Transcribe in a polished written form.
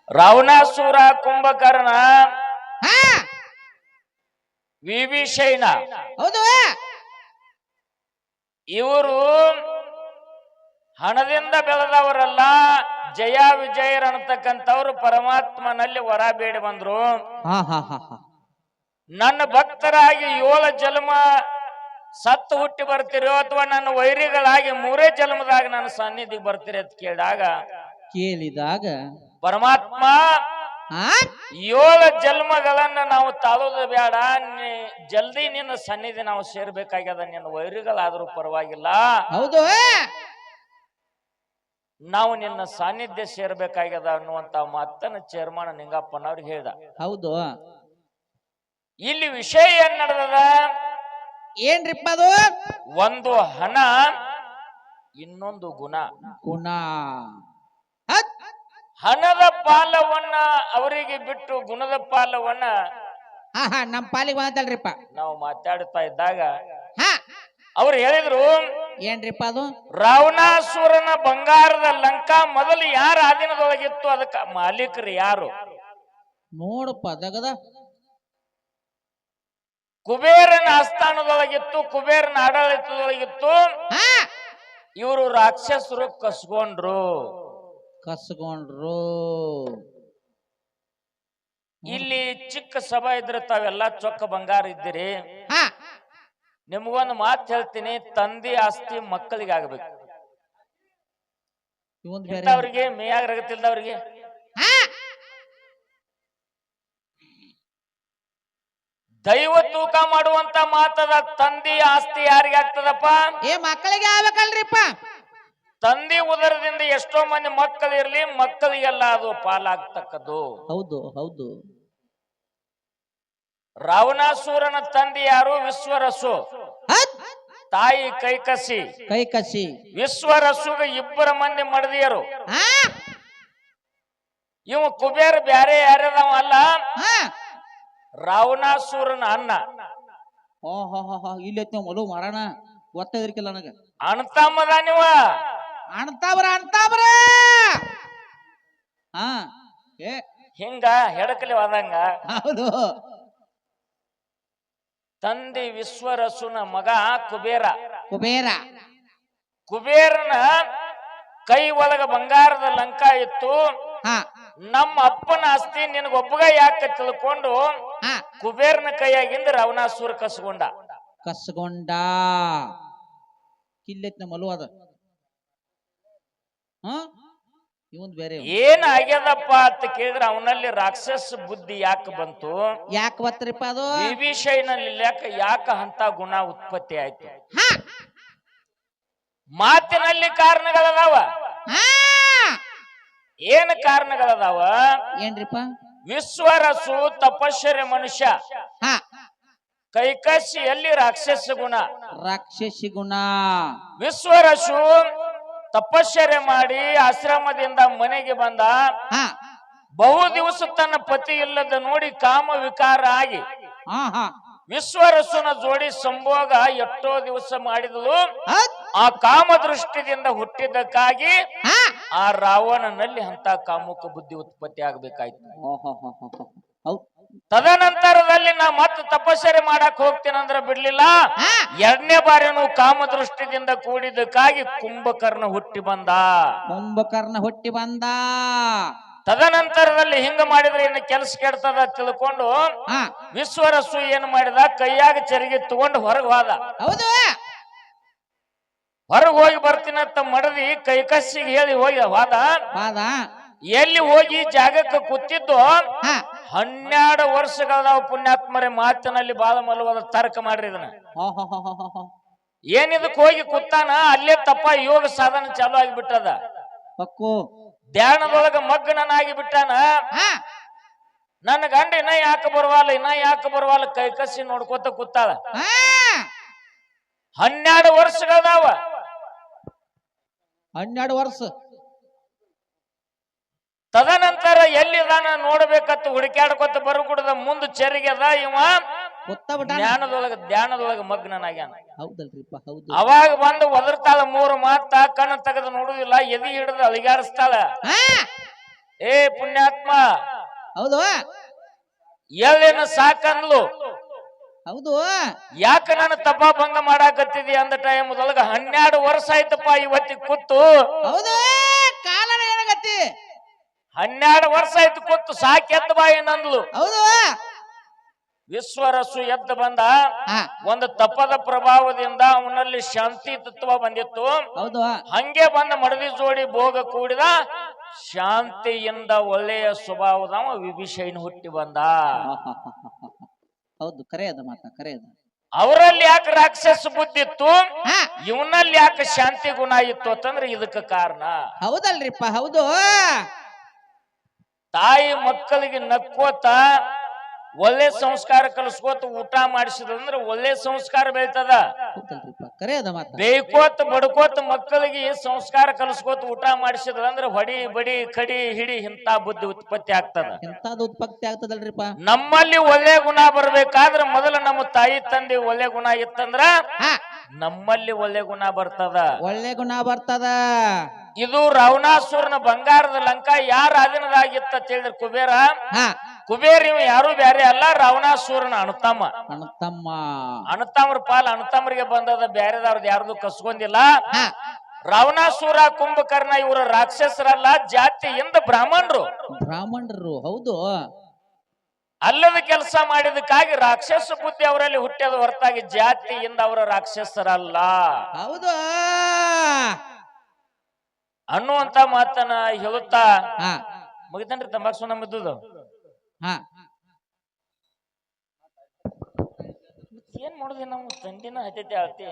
ರಾವಣಾಸುರ ಕುಂಭಕರ್ಣ ಹಾ ವಿಭೀಷಣ ಹೌದು ಇವರು ಹಣದಿಂದ ಬೆಳೆದವರಲ್ಲ. ಜಯ ವಿಜಯರನ್ನತಕ್ಕಂಥವ್ರು ಪರಮಾತ್ಮನಲ್ಲಿ ವರ ಬೇಡಿ ಬಂದ್ರು. ಹಾ ಹಾ ಹಾ ಹಾ ನನ್ನ ಭಕ್ತರಾಗಿ 7 ಜನ್ಮ ಸತ್ತು ಹುಟ್ಟಿ ಬರ್ತೀರೋ ಅಥವಾ ನನ್ನ ವೈರಿಗಳಾಗಿ 3 ಜನ್ಮದಾಗ ನನ್ನ ಸನ್ನಿಧಿಗೆ ಬರ್ತೀರಿ ಅಂತ ಕೇಳಿದಾಗ ಪರಮಾತ್ಮ ಹಾ 7 ಜನ್ಮಗಳನ್ನ ನಾವು ತಾಳೋದು ಬೇಡ, ಜಲ್ದಿ ನಿನ್ನ ಸನ್ನಿಧಿ ನಾವು ಸೇರ್ಬೇಕಾಗ್ಯದ. ನಿನ್ನ ವೈರಿಗಳಾದ್ರೂ ಪರವಾಗಿಲ್ಲ, ಹೌದು ನಾವು ನಿನ್ನ ಸಾನ್ನಿಧ್ಯ ಸೇರ್ಬೇಕಾಗ್ಯದ ಅನ್ನುವಂತ ಮಾತನ್ನ ಚೇರ್ಮನ್ ನಿಂಗಪ್ಪನವ್ರಿಗೆ ಹೇಳ್ದ. ಹೌದು ಇಲ್ಲಿ ವಿಷಯ ಏನ್ ನಡೆದದ? ಏನ್ರಿಪ್ಪ ಅದು? ಒಂದು ಹಣ, ಇನ್ನೊಂದು ಗುಣ. ಗುಣ ಹಣದ ಪಾಲವನ್ನ ಅವರಿಗೆ ಬಿಟ್ಟು ಗುಣದ ಪಾಲವನ್ನ ಹಾ ಹಾ ನಮ್ಮ ಪಾಲಿಗೆ ಮಾತಾಡ್ರಿಪ್ಪ. ನಾವು ಮಾತಾಡ್ತಾ ಇದ್ದಾಗ ಹಾ ಅವ್ರು ಹೇಳಿದ್ರು, ಏನ್ರಿಪ್ಪ ಅದು? ರಾವಣಾಸುರನ ಬಂಗಾರದ ಲಂಕಾ ಮೊದಲು ಯಾರ ಅಧೀನದೊಳಗಿತ್ತು, ಅದಕ್ಕ ಮಾಲೀಕರು ಯಾರು? ನೋಡಪ್ಪ ದಗದ ಕುಬೇರನ ಆಸ್ಥಾನದೊಳಗಿತ್ತು, ಕುಬೇರನ ಆಡಳಿತದೊಳಗಿತ್ತು. ಹಾ ಇವರು ರಾಕ್ಷಸರು ಕಸ್ಕೊಂಡ್ರು. ಇಲ್ಲಿ ಚಿಕ್ಕ ಸಭಾ ಇದ್ರೆ ತಾವೆಲ್ಲ ಚೊಕ್ಕ ಬಂಗಾರ ಇದ್ದೀರಿ. ಹಾ ನಿಮ್ಗೊಂದು ಮಾತು ಹೇಳ್ತೀನಿ, ತಂದೆ ಆಸ್ತಿ ಮಕ್ಕಳಿಗೆ ಆಗ್ಬೇಕು. ಇಂಥವ್ರಿಗೆ ಮೇಯಾಗ ರಗತಿಲ್ದವ್ರಿಗೆ ದೈವ ತೂಕ ಮಾಡುವಂತ ಮಾತದ. ತಂದೆ ಆಸ್ತಿ ಯಾರಿಗೆ ಆಗ್ತದಪ್ಪ? ಮಕ್ಕಳಿಗೆ ಆಗ್ಬೇಕಲ್ರಿಪ್ಪ. ತಂದೆ ಉದರದಿಂದ ಎಷ್ಟೋ ಮಂದಿ ಮಕ್ಕಳಿರ್ಲಿ, ಮಕ್ಕಳಿಗೆಲ್ಲ ಅದು ಪಾಲಾಗ್ತಕ್ಕದ್ದು. ಹೌದು ಹೌದು. ರಾವಣಾಸುರನ ತಂದೆ ಯಾರು? ವಿಶ್ವರಸು. ತಾಯಿ ಕೈಕಸಿ. ವಿಶ್ವರಸುಗ 2 ಮಂದಿ ಮಡದಿಯರು. ಇವ ಕುಬೇರ ಬ್ಯಾರೆ ಯಾರ್ಯದವ ಅಲ್ಲ, ರಾವಣಾಸುರನ ಅಣ್ಣ. ಇಲ್ಲಿ ಮಲು ಮಾಡೋಣ ಗೊತ್ತಿರ್ಕಿಲ್ಲ ನನಗ. ಅಣ್ತಮ್ಮದ ನೀವ ಅಣ್ತಾಬ್ರ ಹಾ ಹಿಂಗ ಹೆಡಕಲಿ ಹೋದಂಗ. ಹೌದು. ತಂದೆ ವಿಶ್ವರಸುನ ಮಗ ಕುಬೇರ. ಕುಬೇರನ ಕೈ ಒಳಗ ಬಂಗಾರದ ಲಂಕಾ ಇತ್ತು. ನಮ್ಮ ಅಪ್ಪನ ಆಸ್ತಿ ನಿನಗೊಬ್ಬಗ ಯಾಕೆ ತಿಳ್ಕೊಂಡು ಕುಬೇರನ ಕೈಯಾಗಿಂದ ರಾವಣಾಸುರ ಕಸ್ಕೊಂಡ. ಕಿಲ್ಲೆತ್ ಮಲು ಅದ. ಏನ್ ಆಗ್ಯದಪ್ಪ ಅಂತ ಕೇಳಿದ್ರೆ ಅವನಲ್ಲಿ ರಾಕ್ಷಸ ಬುದ್ಧಿ ಯಾಕೆ ಬಂತು? ಯಾಕೆ ಬತ್ತರಿಪ್ಪ ಅದು? ವಿಭೀಷಣನಲ್ಲಿ ಯಾಕ ಅಂತ ಗುಣ ಉತ್ಪತ್ತಿ ಆಯ್ತು? ಮಾತಿನಲ್ಲಿ ಕಾರಣಗಳದಾವ. ಏನ್ ಕಾರಣಗಳದಾವ? ಏನ್ರಿಪ್ಪ? ವಿಶ್ವರಸು ತಪಸ್ಸರೆ ಮನುಷ್ಯ, ಕೈಕಸಿಯಲ್ಲಿ ರಾಕ್ಷಸ ಗುಣ. ವಿಶ್ವರಸು ತಪಸ್ಸರೆ ಮಾಡಿ ಆಶ್ರಮದಿಂದ ಮನೆಗೆ ಬಂದ. ಬಹು ದಿವಸ ತನ್ನ ಪತಿ ಇಲ್ಲದ ನೋಡಿ ಕಾಮ ವಿಕಾರ ಆಗಿ ವಿಶ್ವರಸುನ ಜೋಡಿ ಸಂಭೋಗ ಎಷ್ಟೋ ದಿವಸ ಮಾಡಿದಳು. ಆ ಕಾಮ ದೃಷ್ಟಿದಿಂದ ಹುಟ್ಟಿದ್ದಕ್ಕಾಗಿ ಆ ರಾವಣನಲ್ಲಿ ಅಂತ ಕಾಮುಕ ಬುದ್ಧಿ ಉತ್ಪತ್ತಿ ಆಗ್ಬೇಕಾಯ್ತು. ತದನಂತರದಲ್ಲಿ ನಾ ಮತ್ತೆ ತಪಸ್ಸರೆ ಮಾಡಕ್ ಹೋಗ್ತೇನಂದ್ರ ಬಿಡ್ಲಿಲ್ಲ. 2ನೇ ಬಾರಿನೂ ಕಾಮ ದೃಷ್ಟಿದಿಂದ ಕೂಡಿದ್ದಕ್ಕಾಗಿ ಕುಂಭಕರ್ಣ ಹುಟ್ಟಿ ಬಂದ. ತದನಂತರದಲ್ಲಿ ಹಿಂಗ ಮಾಡಿದ್ರೆ ಇನ್ನು ಕೆಲಸ ಕೆಡ್ತದ ತಿಳ್ಕೊಂಡು ವಿಶ್ವರಸು ಏನು ಮಾಡಿದ, ಕೈಯಾಗ ಚರಿಗೆ ತಗೊಂಡು ಹೊರಗೆ ಹೋಗಿ ಬರ್ತೀನಂತ ಮಡದಿ ಕೈಕಸಿಗೆ ಹೇಳಿ ಹೋದ. ಎಲ್ಲಿ ಹೋಗಿ ಜಾಗಕ್ಕೆ ಕೂತಿದ್ದು 12 ವರ್ಷಗಳಾದ ಪುಣ್ಯಾತ್ಮರೇ. ಮಾತಿನಲ್ಲಿ ಬಾಳ ಮಲವಾದ ತರ್ಕ ಮಾಡ್ರಿ ಇದನ್ನ. ಏನಿದಕ್ ಹೋಗಿ ಕೂತಾನ, ಅಲ್ಲೇ ತಪ್ಪ ಯೋಗ ಸಾಧನ ಚಾಲು ಆಗಿಬಿಟ್ಟದ. ಧ್ಯಾನದೊಳಗ ಮಗ್ನನಾಗಿ ಬಿಟ್ಟಾನ. ನನ್ನ ಗಂಡ ಇನ್ನ ಯಾಕೆ ಬರುವಲ್ಲ ಕೈಕಸಿ ನೋಡ್ಕೋತ ಕೂತಾಳ. 12 ವರ್ಷಗಳದಾವ. 12 ವರ್ಷ. ತದನಂತರ ಎಲ್ಲಿದಾನ ನೋಡ್ಬೇಕತ್ತ ಹುಡುಕ್ಯಾಡ್ಕೊತ ಬರುಕೂಡದ. ಮುಂದೆ ಚೆರಿಗೆದ ಇವ ಧ್ಯಾನದೊಳಗ ಮಗ್ನನಾಗ್ಯಾನ. ಅವಾಗ ಬಂದು ಒದರ್ತಾಳ 3 ಮಾತ. ಕಣ್ಣು ತೆಗೆದು ನೋಡುದಿಲ್ಲ, ಎದಿ ಹಿಡಿದು ಅಳಿಗಾಡಿಸ್ತಾಳ. ಏ ಪುಣ್ಯಾತ್ಮ ಹೌದು ಎಳ್ಳೇನ ಸಾಕಂದ್ಲು. ಹೌದು ಯಾಕ ನಾನು ತಪಾಭಂಗ ಮಾಡಾಕತ್ತಿದಿ ಅಂದ ಟೈಮ್ದೊಳಗ 12 ವರ್ಷ ಆಯ್ತಪ್ಪ ಇವತ್ತಿಗೆ ಕೂತು. ಹೌದು ಕಾಲನ ಏನಾಗತ್ತಿ 12 ವರ್ಷ ಆಯ್ತು ಕೂತು ಸಾಕ್ ಎದ್ದ ಬಾ ಏನಂದ್ಲು. ಹೌದು ವಿಶ್ವರಸು ಎದ್ದ ಬಂದ. ಒಂದು ತಪದ ಪ್ರಭಾವದಿಂದ ಅವನಲ್ಲಿ ಶಾಂತಿ ತತ್ವ ಬಂದಿತ್ತು. ಹೌದು ಹಂಗೆ ಬಂದ ಮಡದಿ ಜೋಡಿ ಭೋಗ ಕೂಡಿದ ಶಾಂತಿಯಿಂದ ಒಳ್ಳೆಯ ಸ್ವಭಾವದ ವಿಭೀಷಣ ಹುಟ್ಟಿ ಬಂದ. ಹೌದು ಕರೆ ಅದ ಮಾತ ಕರೆ ಅದ. ಅವರಲ್ಲಿ ಯಾಕೆ ರಾಕ್ಷಸ ಬುದ್ಧಿ ಇತ್ತು, ಇವನಲ್ಲಿ ಯಾಕೆ ಶಾಂತಿ ಗುಣ ಇತ್ತು ಅಂತಂದ್ರೆ ಇದಕ್ಕೆ ಕಾರಣ. ಹೌದಲ್ರಿಪ್ಪ ಹೌದು. ತಾಯಿ ಮಕ್ಕಳಿಗೆ ನಕ್ಕೋತ ಒಳ್ಳೆ ಸಂಸ್ಕಾರ ಕಲಿಸ್ಕೋತ ಊಟ ಮಾಡಿಸಿದಂದ್ರೆ ಒಳ್ಳೆ ಸಂಸ್ಕಾರ ಬೆಳಿತದ. ಕರೆ ಅದ ಮಾತ. ಬೇಯ್ಕೋತ ಬಡ್ಕೋತ ಮಕ್ಕಳಿಗೆ ಸಂಸ್ಕಾರ ಕಲಿಸ್ಕೋತ ಊಟ ಮಾಡಿಸಿದಂದ್ರೆ ಹೊಡಿ ಬಡಿ ಕಡಿ ಹಿಡಿ ಇಂತ ಬುದ್ಧಿ ಉತ್ಪತ್ತಿ ಆಗ್ತದ. ಎಂತಾದ ಉತ್ಪತ್ತಿ ಆಗ್ತದಲ್ರಿಪ್ಪ. ನಮ್ಮಲ್ಲಿ ಒಳ್ಳೆ ಗುಣ ಬರ್ಬೇಕಾದ್ರೆ ಮೊದಲು ನಮ್ಮ ತಾಯಿ ತಂದೆ ಒಳ್ಳೆ ಗುಣ ಇತ್ತಂದ್ರ ನಮ್ಮಲ್ಲಿ ಒಳ್ಳೆ ಗುಣ ಬರ್ತದ. ಒಳ್ಳೆ ಗುಣ ಬರ್ತದ. ಇದು ರಾವಣಾಸುರನ ಬಂಗಾರದ ಲಂಕ ಯಾರ ಅಧೀನದಾಗಿತ್ತ ಹೇಳಿದ್ರೆ ಕುಬೇರ. ಕುಬೇರ ಇವ ಯಾರು ಬ್ಯಾರೆ ಅಲ್ಲ, ರಾವಣಾಸುರನ ಅಣತಮ್ಮ. ಅಣತಮ್ಮರ ಪಾಲ್ ಅಣತಮ್ಮರಿಗೆ ಬಂದದ, ಬ್ಯಾರೆದವ್ರದ್ದು ಯಾರ್ದು ಕಸ್ಕೊಂಡಿಲ್ಲ. ರಾವಣಾಸುರ ಕುಂಭಕರ್ಣ ಇವರ ರಾಕ್ಷಸರಲ್ಲ, ಜಾತಿಯಿಂದ ಬ್ರಾಹ್ಮಣರು. ಹೌದು ಅಲ್ಲದ ಕೆಲಸ ಮಾಡಿದಕ್ಕಾಗಿ ರಾಕ್ಷಸ ಬುದ್ಧಿ ಅವರಲ್ಲಿ ಹುಟ್ಟ್ಯದ ಹೊರತಾಗಿ ಜಾತಿಯಿಂದ ಅವರ ರಾಕ್ಷಸರಲ್ಲ. ಹೌದು ಅನ್ನುವಂತ ಮಾತನ್ನ ಹೇಳುತ್ತಾ ಮುಗಿತನ್ರಿ. ತಂಬಾಕು ಸುಣ್ಣ ಮಿದ್ದುದು ಏನ್ ಮಾಡುದು, ನಾವು ತಂಡಿನ ಹತ್ತೈತಿ ಆಳ್ತಿ.